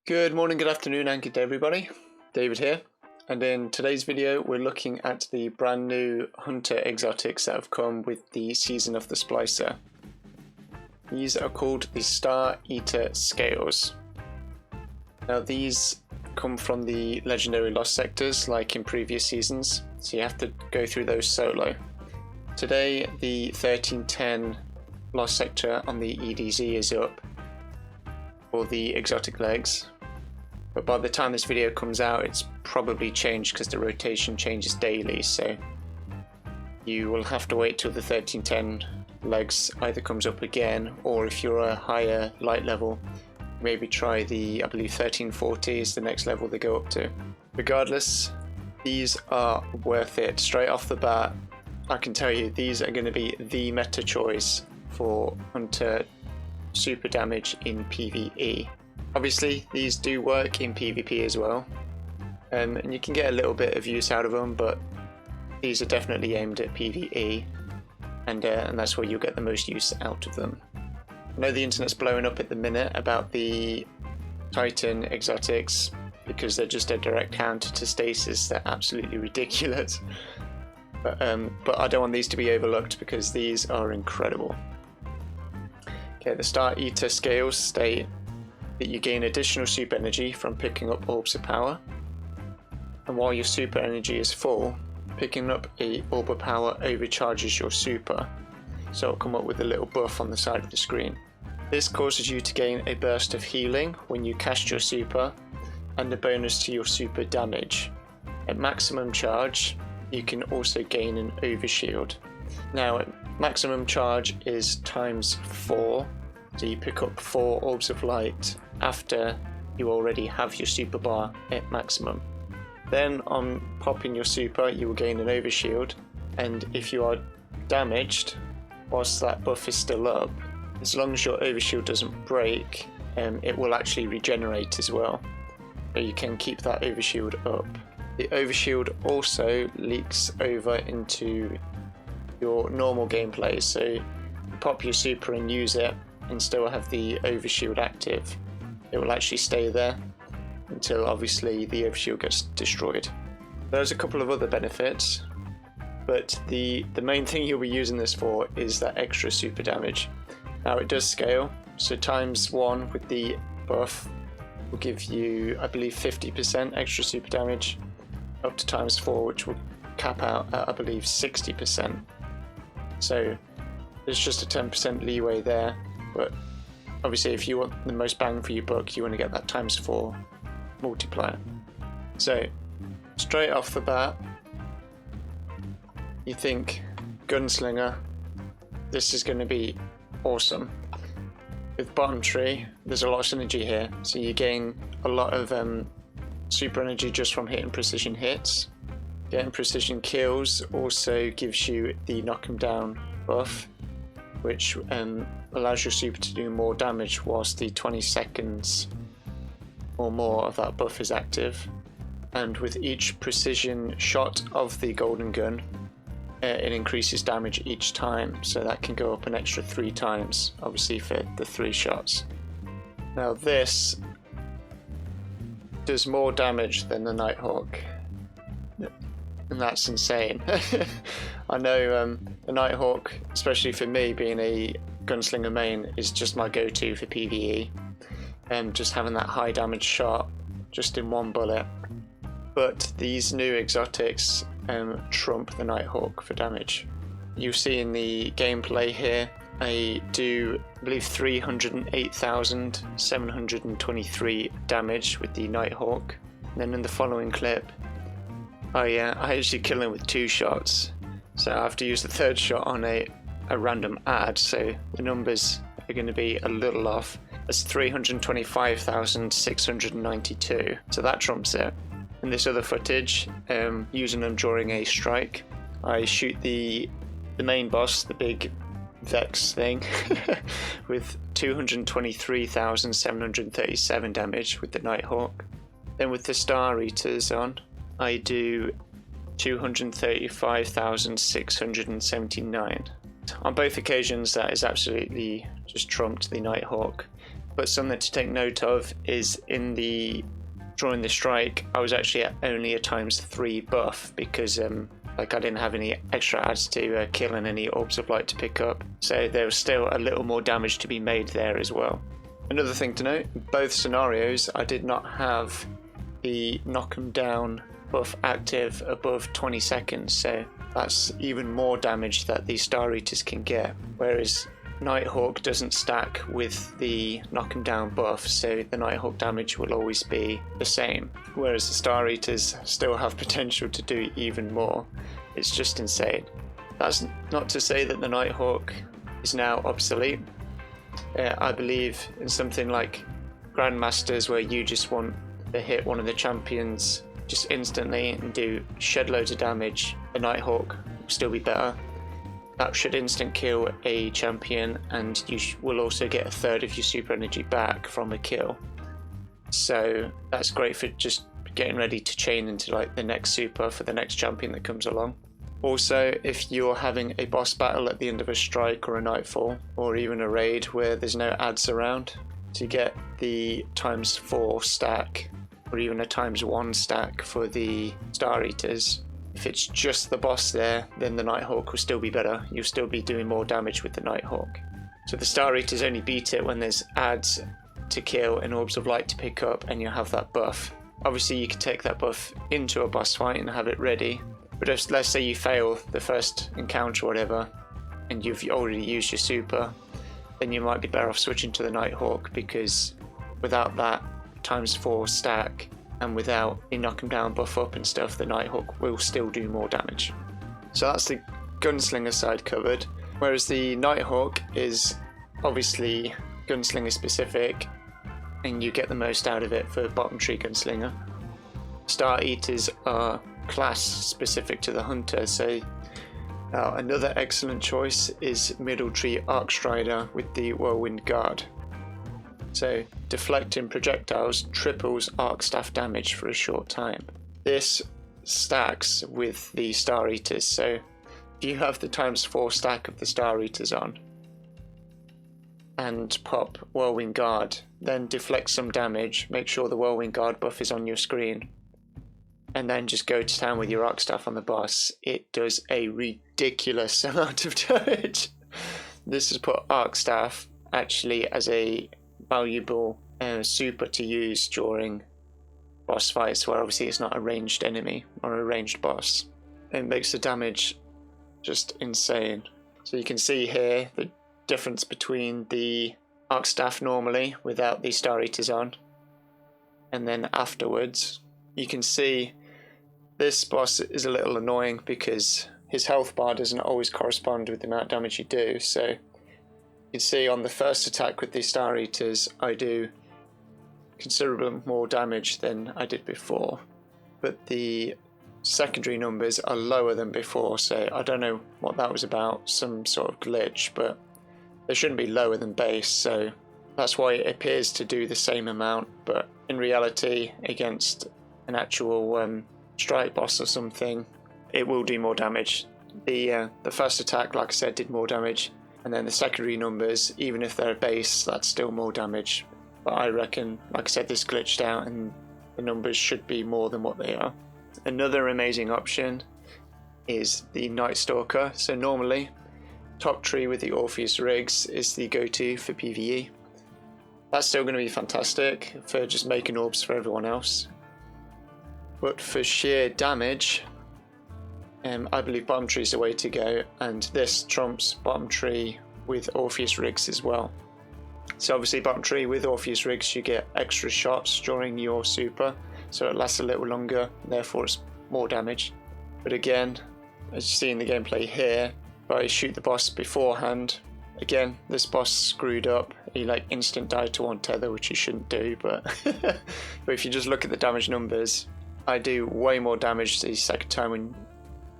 Good morning, good afternoon, and good day everybody. David here, and in today's video we're looking at the brand new hunter exotics that have come with the season of the Splicer. These are called the Star Eater Scales. Now these come from the legendary lost sectors like in previous seasons, so you have to go through those solo. Today the 1310 lost sector on the EDZ is up for the exotic legs. But by the time this video comes out, it's probably changed because the rotation changes daily, so you will have to wait till the 1310 legs either comes up again, or if you're a higher light level, maybe try the, I believe 1340 is the next level they go up to. Regardless, these are worth it. Straight off the bat, I can tell you these are going to be the meta choice for hunter super damage in PvE. Obviously these do work in PvP as well, and you can get a little bit of use out of them, but these are definitely aimed at PvE, and that's where you'll get the most use out of them. I know the internet's blowing up at the minute about the Titan exotics because they're just a direct counter to stasis. They're absolutely ridiculous, but I don't want these to be overlooked because these are incredible. Okay, the Star Eater scales state that you gain additional super energy from picking up orbs of power, and while your super energy is full, picking up a orb of power overcharges your super, so it'll come up with a little buff on the side of the screen. This causes you to gain a burst of healing when you cast your super, and a bonus to your super damage. At maximum charge, you can also gain an overshield. Now at maximum charge is times 4, so you pick up 4 orbs of light after you already have your super bar at maximum. Then on popping your super, you will gain an overshield, and if you are damaged whilst that buff is still up, as long as your overshield doesn't break, it will actually regenerate as well, so you can keep that overshield up. The overshield also leaks over into your normal gameplay, so you pop your super and use it and still have the overshield active. It will actually stay there until obviously the overshield gets destroyed. There's a couple of other benefits, but the main thing you'll be using this for is that extra super damage. Now it does scale, so times 1 with the buff will give you, I believe, 50% extra super damage, up to times 4, which will cap out at, I believe, 60%. So there's just a 10% leeway there, but obviously if you want the most bang for your buck, you want to get that times 4 multiplier. So straight off the bat, you think Gunslinger, this is going to be awesome. With bottom tree, there's a lot of synergy here, so you gain a lot of super energy just from hitting precision hits. Getting precision kills also gives you the knock 'em down buff, which allows your super to do more damage whilst the 20 seconds or more of that buff is active. And with each precision shot of the golden gun, it increases damage each time, so that can go up an extra 3 times, obviously for the 3 shots. Now this does more damage than the Nighthawk, and that's insane. I know the Nighthawk, especially for me being a Gunslinger main, is just my go-to for PvE, and just having that high damage shot just in one bullet. But these new exotics trump the Nighthawk for damage. You'll see in the gameplay here, I do, I believe, 308,723 damage with the Nighthawk. And then in the following clip, I actually kill him with 2 shots, so I have to use the 3rd shot on a random ad, so the numbers are going to be a little off. It's 325,692, so that trumps it. In this other footage, using them during a strike, I shoot the main boss, the big Vex thing, with 223,737 damage with the Nighthawk. Then with the Star Eaters on, I do 235,679. On both occasions that is absolutely just trumped the Nighthawk. But something to take note of is in the drawing the strike, I was actually at only a ×3 buff because like I didn't have any extra adds to kill and any orbs of light to pick up, so there was still a little more damage to be made there as well. Another thing to note, in both scenarios I did not have the knock 'em down buff active above 20 seconds, so that's even more damage that these Star Eaters can get, whereas Nighthawk doesn't stack with the knock 'em down buff, so the Nighthawk damage will always be the same, whereas the Star Eaters still have potential to do even more. It's just insane. That's not to say that the Nighthawk is now obsolete. I believe in something like Grandmasters, where you just want to hit one of the champions just instantly and do shed loads of damage, the Nighthawk will still be better. That should instant kill a champion, and you will also get a third of your super energy back from a kill. So that's great for just getting ready to chain into like the next super for the next champion that comes along. Also, if you're having a boss battle at the end of a strike or a nightfall, or even a raid where there's no adds around, to get the ×4 stack or even a ×1 stack for the Star Eaters. If it's just the boss there, then the Nighthawk will still be better. You'll still be doing more damage with the Nighthawk. So the Star Eaters only beat it when there's adds to kill and orbs of light to pick up, and you have that buff. Obviously you can take that buff into a boss fight and have it ready, but if, let's say you fail the first encounter or whatever, and you've already used your super, then you might be better off switching to the Nighthawk, because without that ×4 stack, and without the knock 'em down buff up and stuff, the Nighthawk will still do more damage. So that's the Gunslinger side covered, whereas the Nighthawk is obviously Gunslinger specific, and you get the most out of it for bottom tree Gunslinger. Star Eaters are class specific to the Hunter, so another excellent choice is middle tree Arcstrider with the Whirlwind Guard. So deflecting projectiles triples arc staff damage for a short time. This stacks with the Star Eaters, so if you have the ×4 stack of the Star Eaters on and pop Whirlwind Guard, then deflect some damage, make sure the Whirlwind Guard buff is on your screen, and then just go to town with your arc staff on the boss, it does a ridiculous amount of damage. This has put arc staff actually as a valuable super to use during boss fights where obviously it's not a ranged enemy or a ranged boss. It makes the damage just insane. So you can see here the difference between the arc staff normally without the Star Eaters on, and then afterwards you can see this boss is a little annoying because his health bar doesn't always correspond with the amount of damage you do. So you can see on the first attack with the Star Eaters I do considerably more damage than I did before, but the secondary numbers are lower than before, so I don't know what that was about, some sort of glitch, but they shouldn't be lower than base, so that's why it appears to do the same amount, but in reality against an actual strike boss or something it will do more damage. The first attack, like I said, did more damage, and then the secondary numbers, even if they're base, that's still more damage. But I reckon, like I said, this glitched out and the numbers should be more than what they are. Another amazing option is the Nightstalker. So normally, top tree with the Orpheus rigs is the go-to for PvE. That's still going to be fantastic for just making orbs for everyone else. But for sheer damage, I believe bottom tree is the way to go, and this trumps bottom tree with Orpheus rigs as well. So obviously bottom tree with Orpheus rigs you get extra shots during your super, so it lasts a little longer, therefore it's more damage. But again, as you see in the gameplay here, if I shoot the boss beforehand, again this boss screwed up, he like instant died to one tether, which you shouldn't do, but but if you just look at the damage numbers, I do way more damage the second time when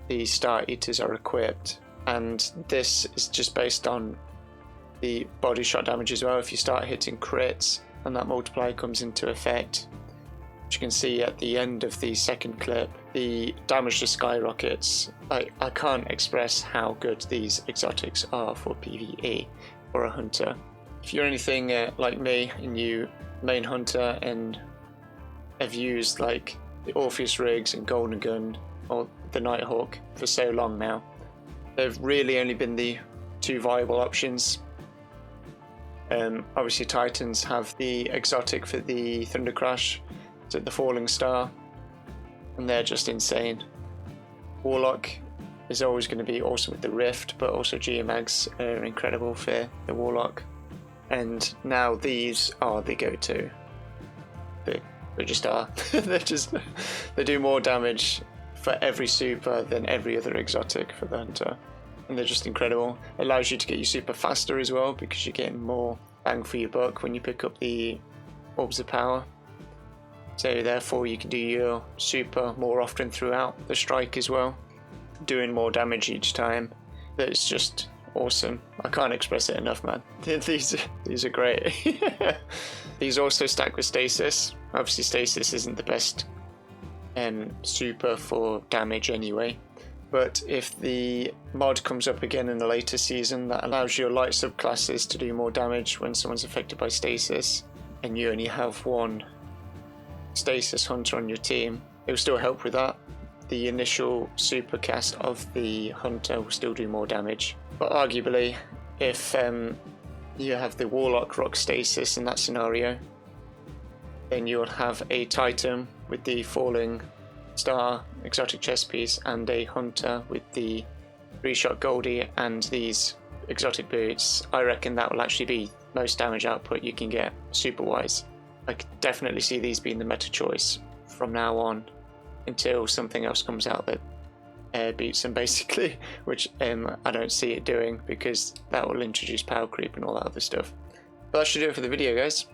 the Star Eaters are equipped, and this is just based on the body shot damage as well. If you start hitting crits and that multiplier comes into effect, which you can see at the end of the second clip, the damage just skyrockets. I can't express how good these exotics are for PvE or a hunter. if you're anything like me and you main hunter and have used like the Orpheus rigs and Golden Gun or the Nighthawk for so long now, they've really only been the two viable options. Obviously Titans have the exotic for the Thunder Crash, so the Falling Star, and they're just insane. Warlock is always going to be awesome with the Rift, but also Geomags are incredible for the Warlock. And now these are the go-to. They just are. They do more damage for every super than every other exotic for the Hunter. And they're just incredible. Allows you to get your super faster as well, because you're getting more bang for your buck when you pick up the Orbs of Power. So therefore you can do your super more often throughout the strike as well, doing more damage each time. That's just awesome. I can't express it enough, man. These are great. These also stack with Stasis. Obviously Stasis isn't the best super for damage anyway, but if the mod comes up again in a later season that allows your light subclasses to do more damage when someone's affected by Stasis, and you only have one Stasis Hunter on your team, it will still help with that. The initial super cast of the Hunter will still do more damage, but arguably if you have the Warlock rock Stasis in that scenario, then you'll have a Titan with the Falling Star exotic chest piece and a Hunter with the 3-shot Goldie and these exotic boots. I reckon that will actually be most damage output you can get super wise. I could definitely see these being the meta choice from now on until something else comes out that beats them basically, which I don't see it doing, because that will introduce power creep and all that other stuff. But that should do it for the video, guys.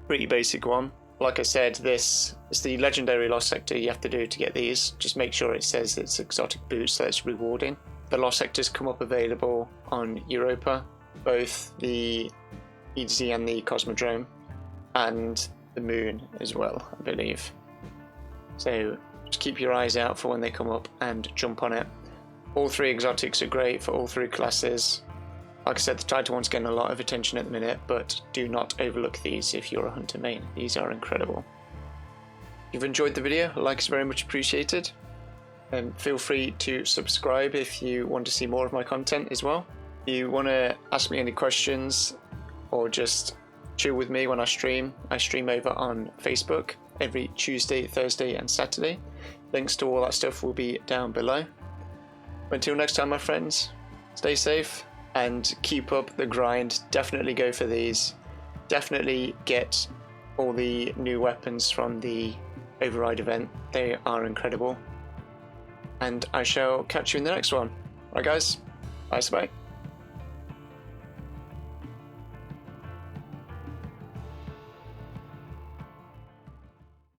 Pretty basic one. Like I said, this is the legendary Lost Sector you have to do to get these. Just make sure it says it's exotic boots, so it's rewarding. The Lost Sectors come up available on Europa, both the EZ and the Cosmodrome, and the Moon as well, I believe. So just keep your eyes out for when they come up and jump on it. All three exotics are great for all three classes. Like I said, the Titan one's getting a lot of attention at the minute, but do not overlook these if you're a Hunter main. These are incredible. If you've enjoyed the video, a like is very much appreciated. And feel free to subscribe if you want to see more of my content as well. If you want to ask me any questions or just chill with me when I stream over on Facebook every Tuesday, Thursday and Saturday. Links to all that stuff will be down below. Until next time, my friends, stay safe and keep up the grind. Definitely go for these. Definitely get all the new weapons from the Override event. They are incredible. And I shall catch you in the next one. Right guys, bye.